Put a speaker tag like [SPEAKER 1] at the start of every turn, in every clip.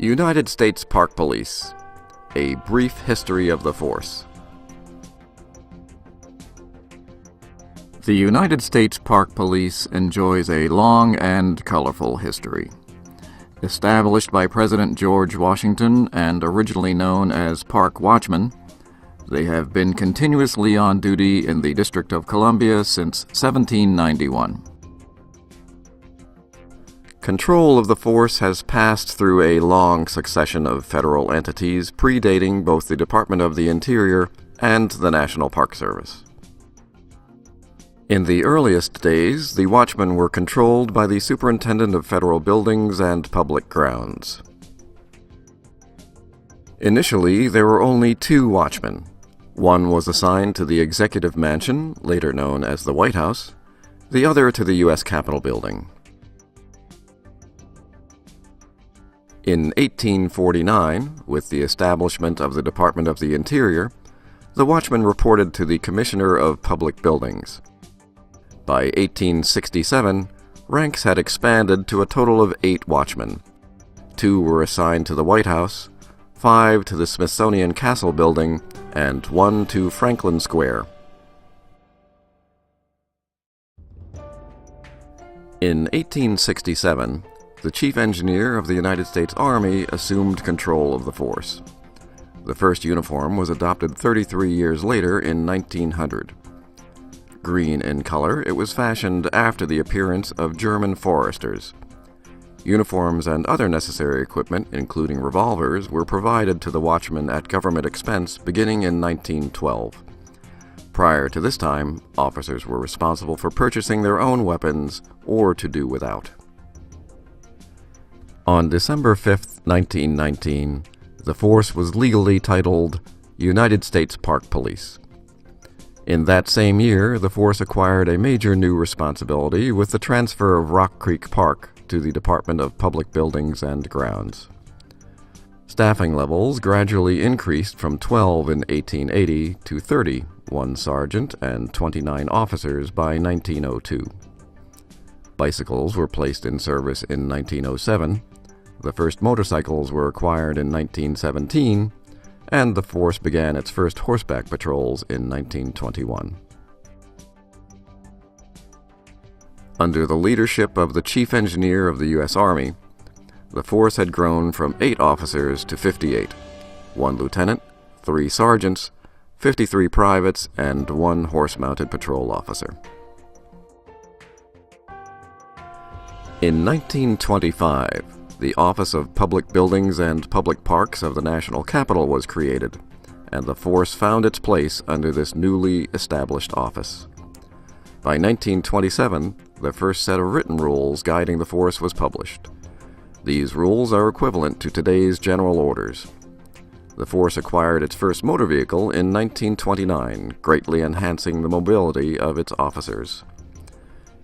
[SPEAKER 1] United States Park Police. A brief history of the force. The United States Park Police enjoys a long and colorful history. Established by President George Washington and originally known as Park Watchmen, they have been continuously on duty in the District of Columbia since 1791. Control of the force has passed through a long succession of federal entities predating both the Department of the Interior and the National Park Service. In the earliest days, the watchmen were controlled by the Superintendent of Federal Buildings and Public Grounds. Initially, there were only 2 watchmen. One was assigned to the Executive Mansion, later known as the White House, the other to the U.S. Capitol Building. In 1849, with the establishment of the Department of the Interior, the watchman reported to the Commissioner of Public Buildings. By 1867, ranks had expanded to a total of 8 watchmen. 2 were assigned to the White House, 5 to the Smithsonian Castle Building, and 1 to Franklin Square. In 1867, the Chief Engineer of the United States Army assumed control of the force. The first uniform was adopted 33 years later in 1900. Green in color, it was fashioned after the appearance of German foresters. Uniforms and other necessary equipment, including revolvers, were provided to the watchmen at government expense beginning in 1912. Prior to this time, officers were responsible for purchasing their own weapons or to do without. On December 5, 1919, the force was legally titled United States Park Police. In that same year, the force acquired a major new responsibility with the transfer of Rock Creek Park to the Department of Public Buildings and Grounds. Staffing levels gradually increased from 12 in 1880 to 30, 1 sergeant and 29 officers by 1902. Bicycles were placed in service in 1907, the first motorcycles were acquired in 1917, and the force began its first horseback patrols in 1921. Under the leadership of the Chief Engineer of the U.S. Army, the force had grown from 8 officers to 58, 1 lieutenant, 3 sergeants, 53 privates, and 1 horse-mounted patrol officer. In 1925, the Office of Public Buildings and Public Parks of the National Capital was created, and the force found its place under this newly established office. By 1927, the first set of written rules guiding the force was published. These rules are equivalent to today's general orders. The force acquired its first motor vehicle in 1929, greatly enhancing the mobility of its officers.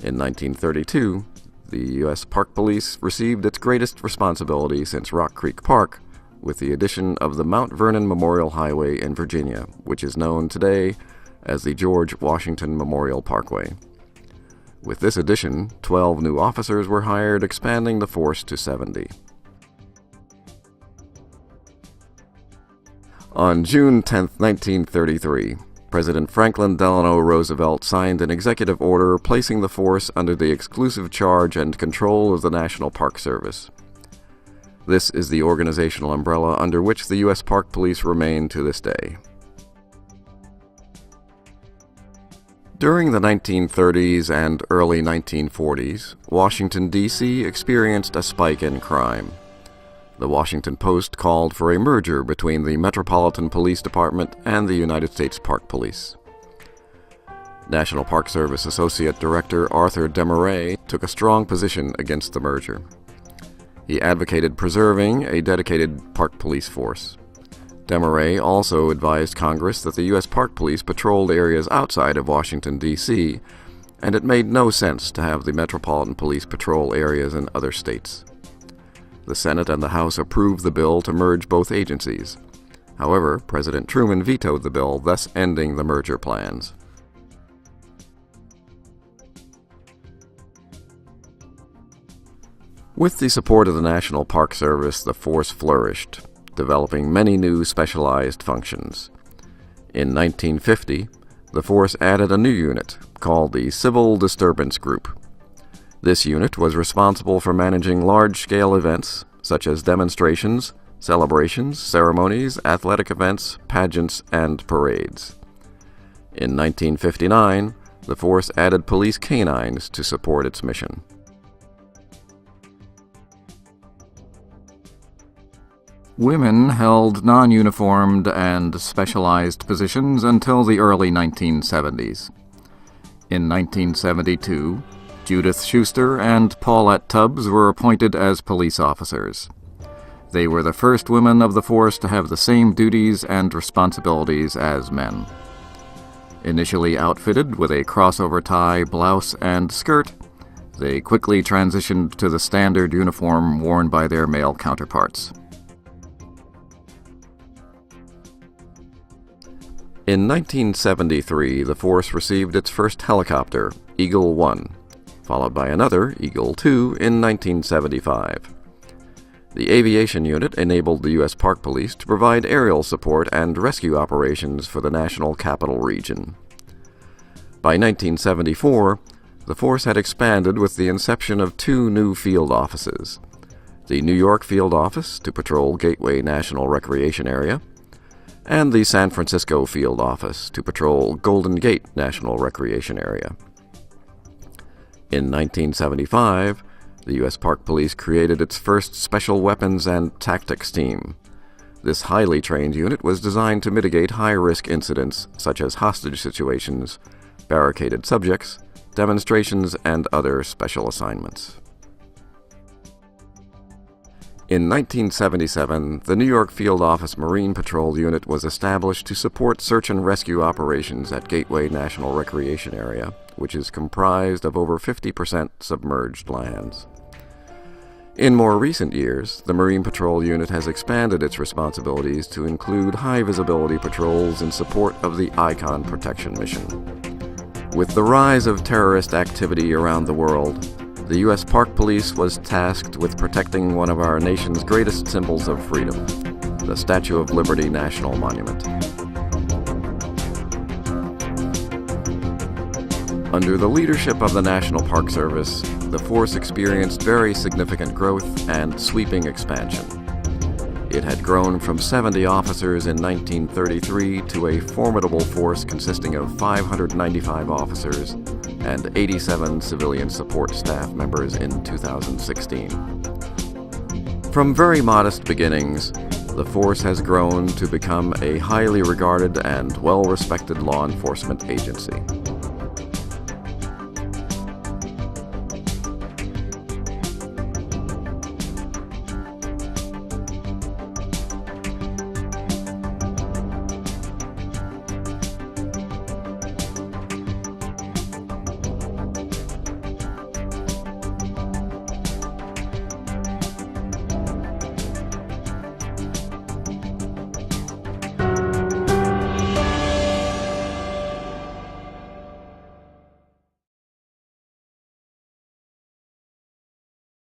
[SPEAKER 1] In 1932, the U.S. Park Police received its greatest responsibility since Rock Creek Park with the addition of the Mount Vernon Memorial Highway in Virginia, which is known today as the George Washington Memorial Parkway. With this addition, 12 new officers were hired, expanding the force to 70. On June 10, 1933, President Franklin Delano Roosevelt signed an executive order placing the force under the exclusive charge and control of the National Park Service. This is the organizational umbrella under which the U.S. Park Police remain to this day. During the 1930s and early 1940s, Washington, D.C. experienced a spike in crime. The Washington Post called for a merger between the Metropolitan Police Department and the United States Park Police. National Park Service Associate Director Arthur Desmarais took a strong position against the merger. He advocated preserving a dedicated park police force. Desmarais also advised Congress that the U.S. Park Police patrolled areas outside of Washington, D.C., and it made no sense to have the Metropolitan Police patrol areas in other states. The Senate and the House approved the bill to merge both agencies. However, President Truman vetoed the bill, thus ending the merger plans. With the support of the National Park Service, the force flourished, developing many new specialized functions. In 1950, the force added a new unit called the Civil Disturbance Group. This unit was responsible for managing large-scale events such as demonstrations, celebrations, ceremonies, athletic events, pageants, and parades. In 1959, the force added police canines to support its mission. Women held non-uniformed and specialized positions until the early 1970s. In 1972, Judith Schuster and Paulette Tubbs were appointed as police officers. They were the first women of the force to have the same duties and responsibilities as men. Initially outfitted with a crossover tie, blouse, and skirt, they quickly transitioned to the standard uniform worn by their male counterparts. In 1973, the force received its first helicopter, Eagle 1, followed by another, Eagle 2, in 1975. The aviation unit enabled the U.S. Park Police to provide aerial support and rescue operations for the National Capital Region. By 1974, the force had expanded with the inception of two new field offices: the New York Field Office to patrol Gateway National Recreation Area, and the San Francisco Field Office to patrol Golden Gate National Recreation Area. In 1975, the U.S. Park Police created its first Special Weapons and Tactics Team. This highly trained unit was designed to mitigate high-risk incidents such as hostage situations, barricaded subjects, demonstrations, and other special assignments. In 1977, the New York Field Office Marine Patrol Unit was established to support search and rescue operations at Gateway National Recreation Area, which is comprised of over 50% submerged lands. In more recent years, the Marine Patrol Unit has expanded its responsibilities to include high-visibility patrols in support of the ICON protection mission. With the rise of terrorist activity around the world, the U.S. Park Police was tasked with protecting one of our nation's greatest symbols of freedom, the Statue of Liberty National Monument. Under the leadership of the National Park Service, the force experienced very significant growth and sweeping expansion. It had grown from 70 officers in 1933 to a formidable force consisting of 595 officers and 87 civilian support staff members in 2016. From very modest beginnings, the force has grown to become a highly regarded and well-respected law enforcement agency.